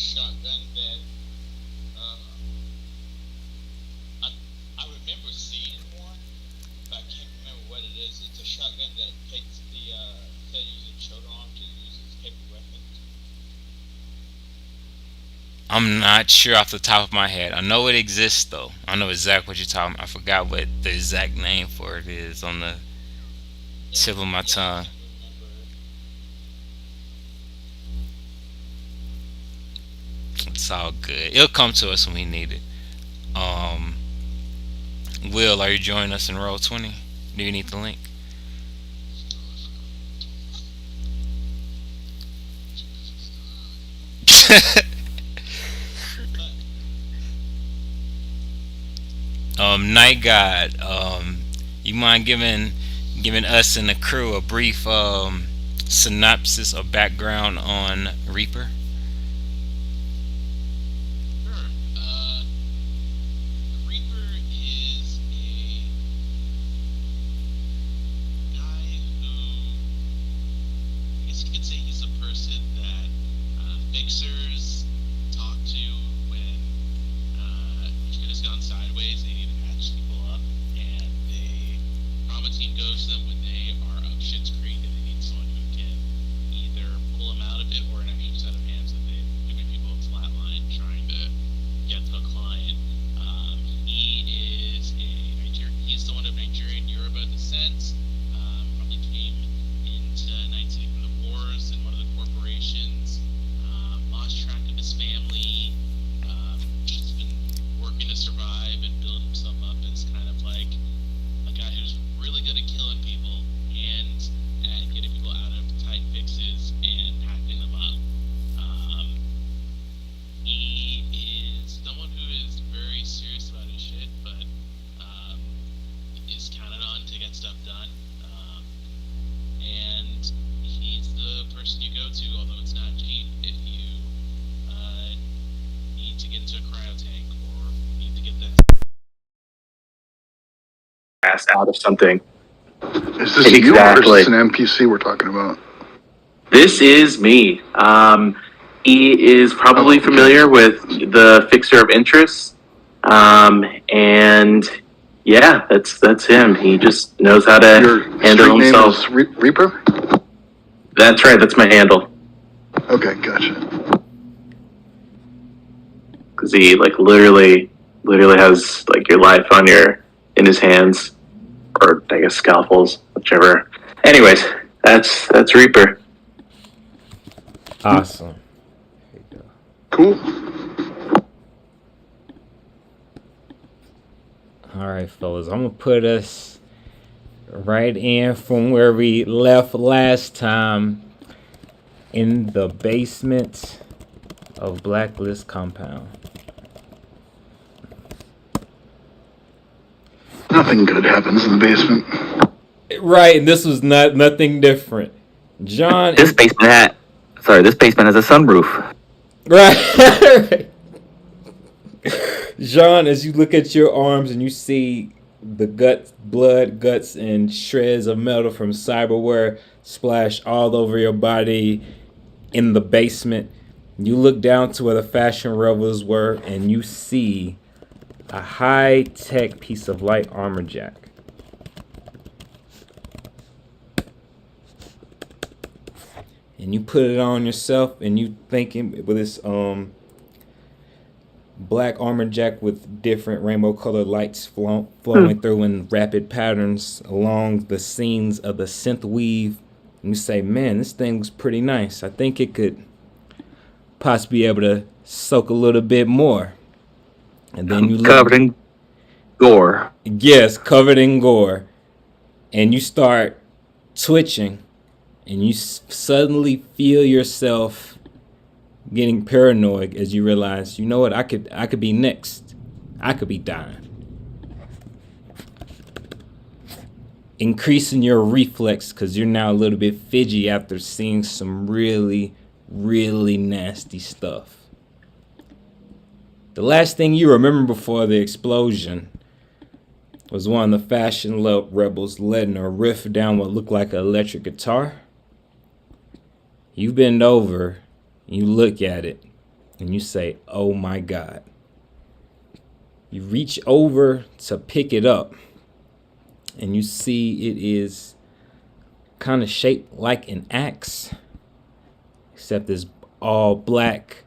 shotgun that uh, I I remember seeing one, but I can't remember what it is. It's a shotgun that takes the instead of using shoulder arms, it uses heavy weapons. I'm not sure off the top of my head. I know it exists though. I know exactly what you're talking about. I forgot what the exact name for it is on the Yeah, tip of my yeah, I tongue. can't remember. It's all good. It'll come to us when we need it. Um, Will, are you joining us in roll 20? Do you need the link? But Night God, you mind giving us and the crew a brief synopsis or background on Reaper? sure, the Reaper is a guy who I guess you could say he's a person that fixers talk to when shit has gone sideways. They need to patch people up, and they trauma team goes to them when they are up shit's creek and they need someone who can either pull them out of it or an extra set of hands that they've given people a flat line trying to get to a client. He is he's someone of Nigerian Yoruba descent. Probably came into Night City from the wars in one of the corporations. Lost track of his family. Just been working to survive and build himself up as kind of like a guy who's really good at killing people and at getting people out of tight fixes and packing them up. Um, he is someone who is very serious about his shit, but um, is counted on to get stuff done. And he's the person you go to, although it's not cheap, if you uh, need to get into a cryo tank or need to get the Fast out of something. Is this you or is Exactly. this an NPC we're talking about? This is me. He is Oh, probably okay. familiar with the Fixer of Interest. And yeah, that's him. He just knows how to Your handle street name himself. is Reaper? That's right. That's my handle. Okay, gotcha. Because he like literally has like your life on your in his hands, or I guess scalpels, whichever. Anyways, that's Reaper. Awesome. Cool. All right, fellas. I'm gonna put us right in from where we left last time in the basement of Blacklist Compound. Nothing good happens in the basement. Right, and this was nothing different. John This is basement hat. Sorry, this basement has a sunroof. right. John, as you look at your arms and you see the guts, blood, guts, and shreds of metal from cyberware splash all over your body in the basement, you look down to where the fashion revels were and you see a high-tech piece of light armor jack. And you put it on yourself and you thinking with this black armor jack with different rainbow colored lights flowing through in rapid patterns along the seams of the synth weave. And you say, man, this thing's pretty nice. I think it could possibly be able to soak a little bit more. And then you look, Covered in gore. yes, covered in gore. And you start twitching and you suddenly feel yourself getting paranoid as you realize, you know what, I could be next. I could be dying. Increasing your reflex because you're now a little bit fidgy after seeing some really, really nasty stuff. The last thing you remember before the explosion was one of the fashion rebels letting her riff down what looked like an electric guitar. You bend over, you look at it, and you say, "Oh my God." You reach over to pick it up, and you see it is kind of shaped like an axe, except it's all black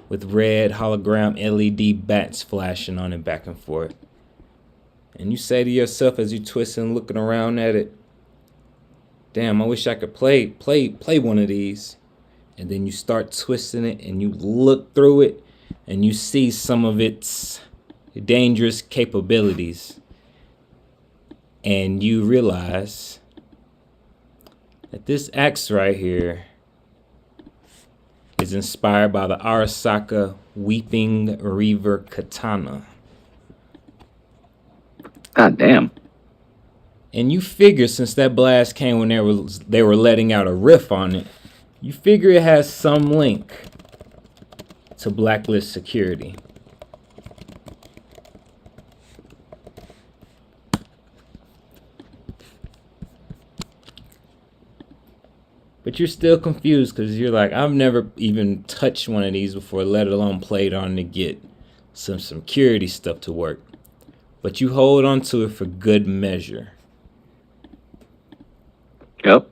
with red hologram LED bats flashing on it back and forth. And you say to yourself as you twist and looking around at it, "Damn, I wish I could play one of these." And then you start twisting it and you look through it and you see some of its dangerous capabilities. And you realize that this axe right here is inspired by the Arasaka Weeping Reaver Katana. God damn. And you figure since that blast came when they were letting out a riff on it, you figure it has some link to Blacklist security. But you're still confused because you're like, I've never even touched one of these before, let alone played on to get some security stuff to work. But you hold on to it for good measure. Yep.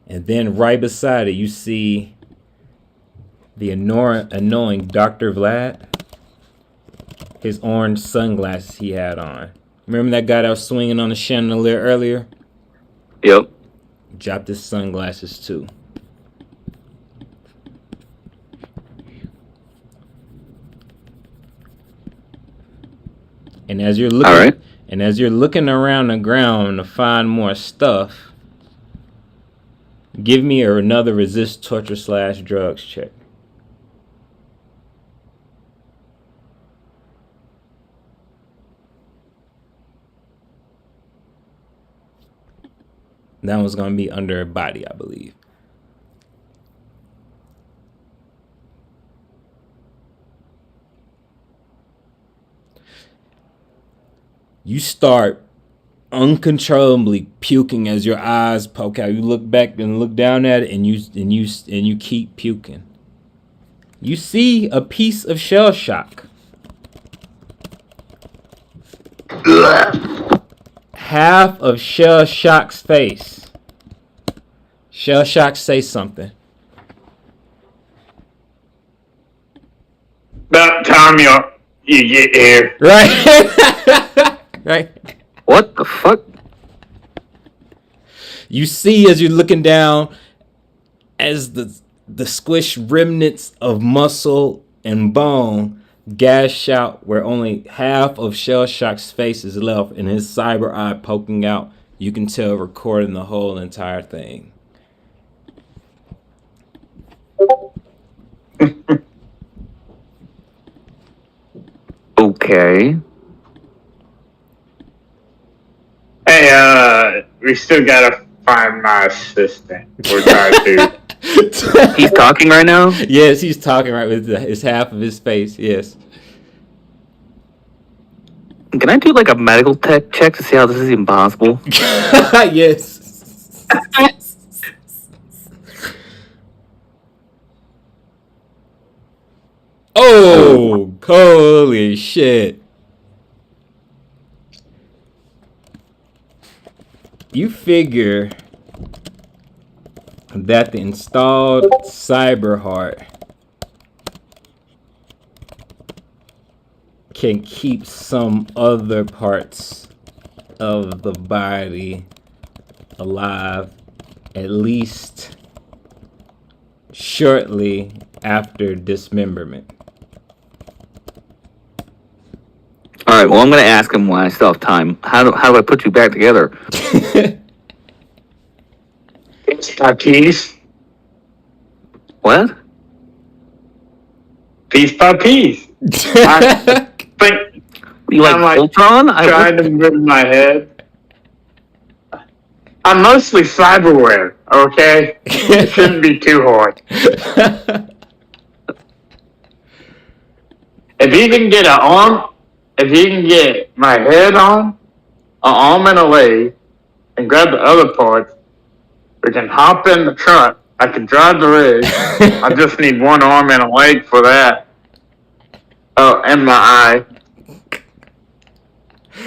And then right beside it, you see the annoying Dr. Vlad. His orange sunglasses he had on. Remember that guy that was swinging on the chandelier earlier? Yep. Dropped his sunglasses too. And as you're looking, All right. and as you're looking around the ground to find more stuff, give me another resist torture / drugs check. That one's gonna be under a body, I believe. You start uncontrollably puking as your eyes poke out. You look back and look down at it, and you keep puking. You see a piece of shell shock. Half of Shell Shock's face. Shell Shock, say something. About time you get here. Right? Right? What the fuck? You see as you're looking down as the squish remnants of muscle and bone gash out where only half of Shell Shock's face is left and his cyber eye poking out. You can tell recording the whole entire thing. Okay. Hey, we still gotta find my assistant. We're trying to. He's talking right now? Yes, he's talking right with his half of his face. Yes. Can I do like a medical tech check to see how this is even possible? Yes. Oh, holy shit. You figure that the installed cyber heart can keep some other parts of the body alive, at least shortly after dismemberment. All right. Well, I'm gonna ask him when I still have time. How do I put you back together? It's my piece. What? Piece by piece. I think You like I'm like Ultron? trying to move my head. I'm mostly cyberware, okay? It shouldn't be too hard. If you can get an arm, if you can get my head on, an arm and a leg, and grab the other parts, we can hop in the trunk I can drive the rig. I just need one arm and a leg for that. Oh, and my eye.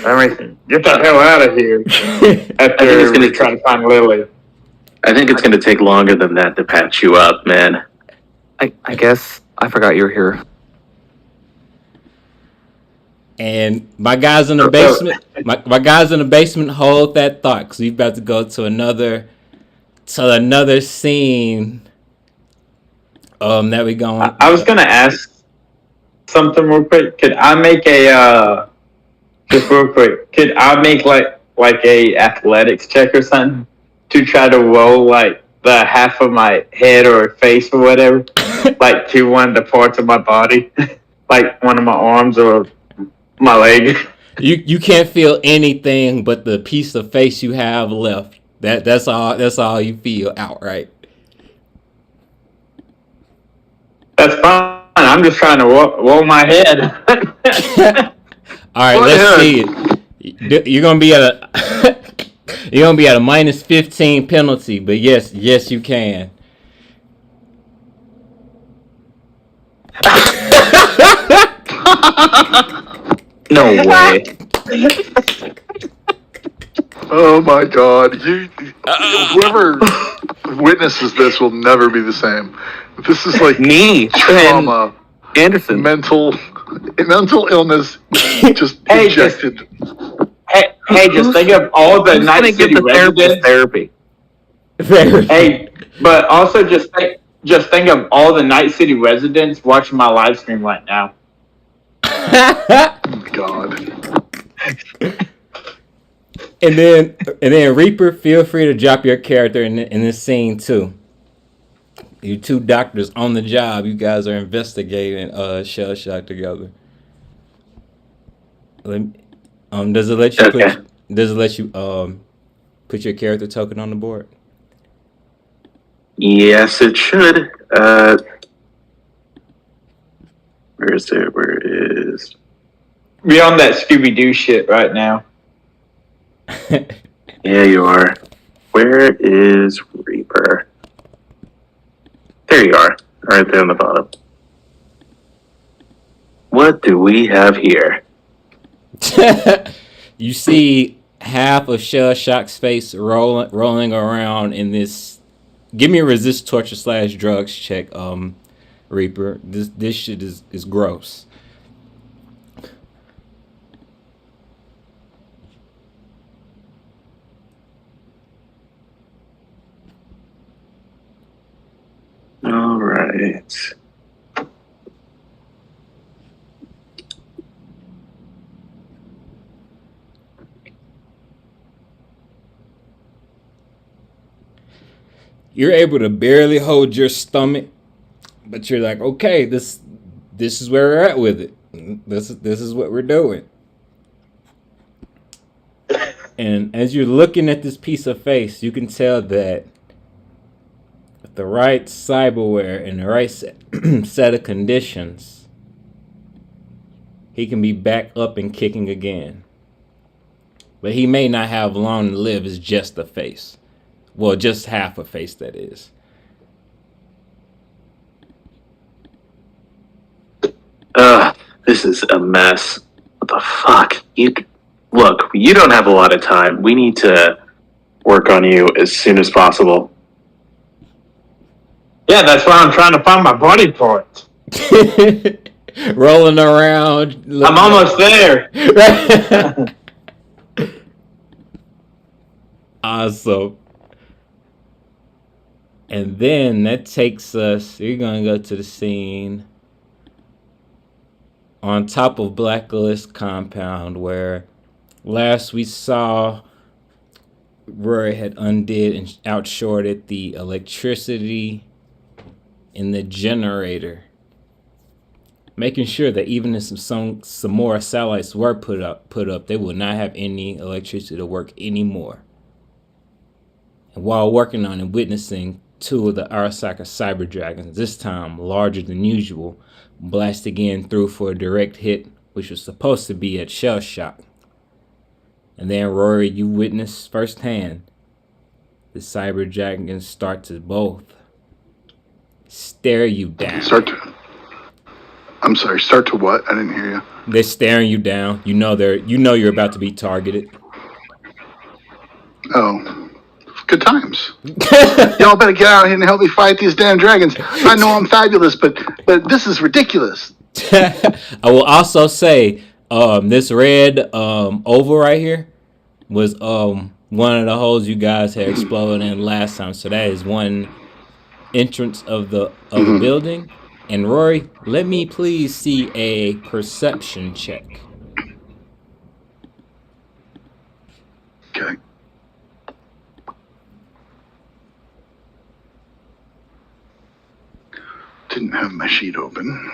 Everything. Get the hell out of here. After we try to find Lily. I think it's going to take longer than that to patch you up, man. I guess I forgot you were here. And my guys in the basement, my guys in the basement, hold that thought, because we're about to go to another scene. That we going. I was gonna ask something real quick. Could I make a just real quick? Could I make like a athletics check or something to try to roll like the half of my head or face or whatever, like to one of the parts of my body, like one of my arms or my leg? You can't feel anything but the piece of face you have left. That's all you feel outright. That's fine. I'm just trying to roll my head. All right, let's see it. You're gonna be at a -15 penalty, but yes, you can. No way. Oh my God! Whoever witnesses this will never be the same. This is like Me, trauma, Anderson. mental illness, just Hey, injected. Hey, just think of all the Who's gonna Night give City the therapist residents. therapy? Hey, but also just think of all the Night City residents watching my live stream right now. Oh God. And then Reaper, feel free to drop your character in this scene too. You two doctors on the job. You guys are investigating Shell Shock together. Does it let you put your character token on the board? Yes, it should. Where is it? Where is? We on that Scooby Doo shit right now. Yeah, you are. Where is Reaper? There you are. Right there on the bottom. What do we have here? You see half of Shell Shock's face rolling around in this. Give me a resist torture / drugs check, Reaper. This shit is gross. All right. You're able to barely hold your stomach, but you're like, okay, this is where we're at with it. This is what we're doing. And as you're looking at this piece of face, you can tell that with the right cyberware and the right set of conditions, he can be back up and kicking again. But he may not have long to live as just a face. Well, just half a face, that is. This is a mess. What the fuck? Look, you don't have a lot of time. We need to work on you as soon as possible. Yeah, that's why I'm trying to find my body parts. Rolling around. I'm almost there. Awesome. And then that takes us, you're going to go to the scene on top of Blacklist Compound, where last we saw Rory had undid and outshorted the electricity in the generator, making sure that even if some more satellites were put up, they would not have any electricity to work anymore. And while working on and witnessing two of the Arasaka Cyber Dragons, this time larger than usual, blast again through for a direct hit, which was supposed to be at Shell Shock. And then, Rory, you witnessed firsthand the Cyber Dragons start to both stare you down. I'm sorry. Start to what? I didn't hear you. They're staring you down. You know you're about to be targeted. Oh, good times. Y'all better get out here and help me fight these damn dragons. I know I'm fabulous, but this is ridiculous. I will also say this red oval right here was one of the holes you guys had exploded in last time. So that is one entrance of the building. And Rory, let me please see a perception check. Okay. Didn't have my sheet open.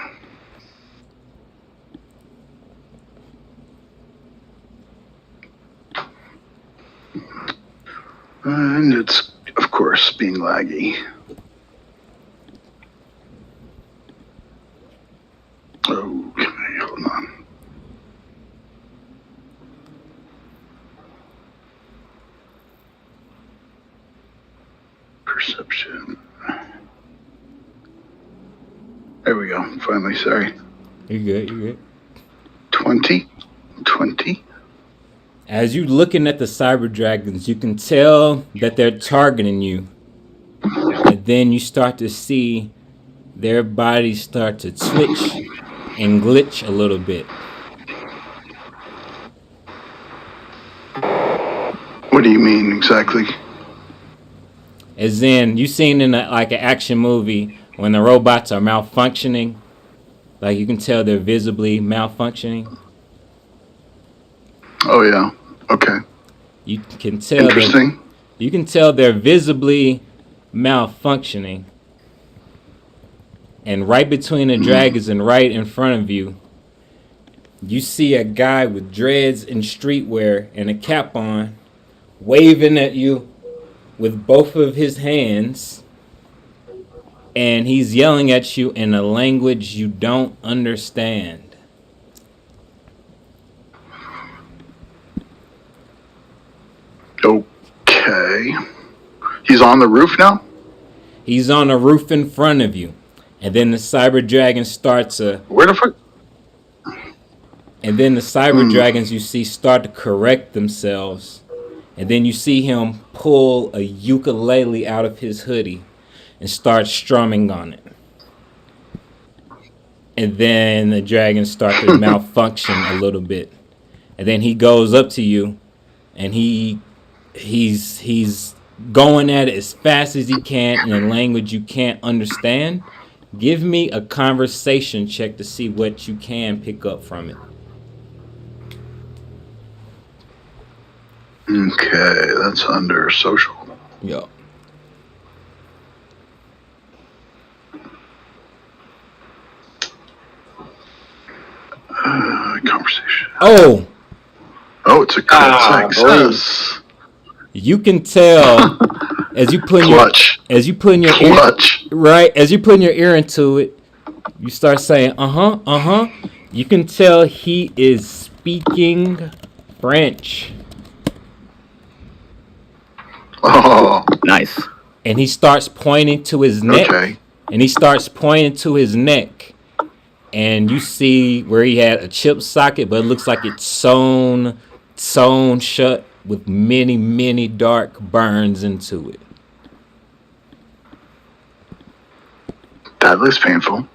And it's, of course, being laggy. Okay, hold on. Perception. There we go. Finally, sorry. You're good. 20. As you looking at the cyber dragons, you can tell that they're targeting you. And then you start to see their bodies start to twitch and glitch a little bit. What do you mean exactly? As in, you seen in like an action movie when the robots are malfunctioning, like you can tell they're visibly malfunctioning. Oh yeah. Okay. You can tell. Interesting. You can tell they're visibly malfunctioning. And right between the dragons and right in front of you, you see a guy with dreads and streetwear and a cap on, waving at you with both of his hands. And he's yelling at you in a language you don't understand. Okay. He's on the roof now? He's on the roof in front of you. And then the cyber dragon starts to... Where the fuck? And then the cyber dragons you see start to correct themselves. And then you see him pull a ukulele out of his hoodie and start strumming on it. And then the dragons start to malfunction a little bit. And then he goes up to you and he's going at it as fast as he can in a language you can't understand. Give me a conversation check to see what you can pick up from it. Okay, that's under social. Yo. Conversation. Oh, it's a crit success. you can tell as you put Clutch. your ear into it, you start saying You can tell he is speaking French. Oh, Nice. And he starts pointing to his neck. okay. And he starts pointing to his neck. And you see where he had a chip socket, but it looks like it's sewn shut with many, many dark burns into it. That looks painful.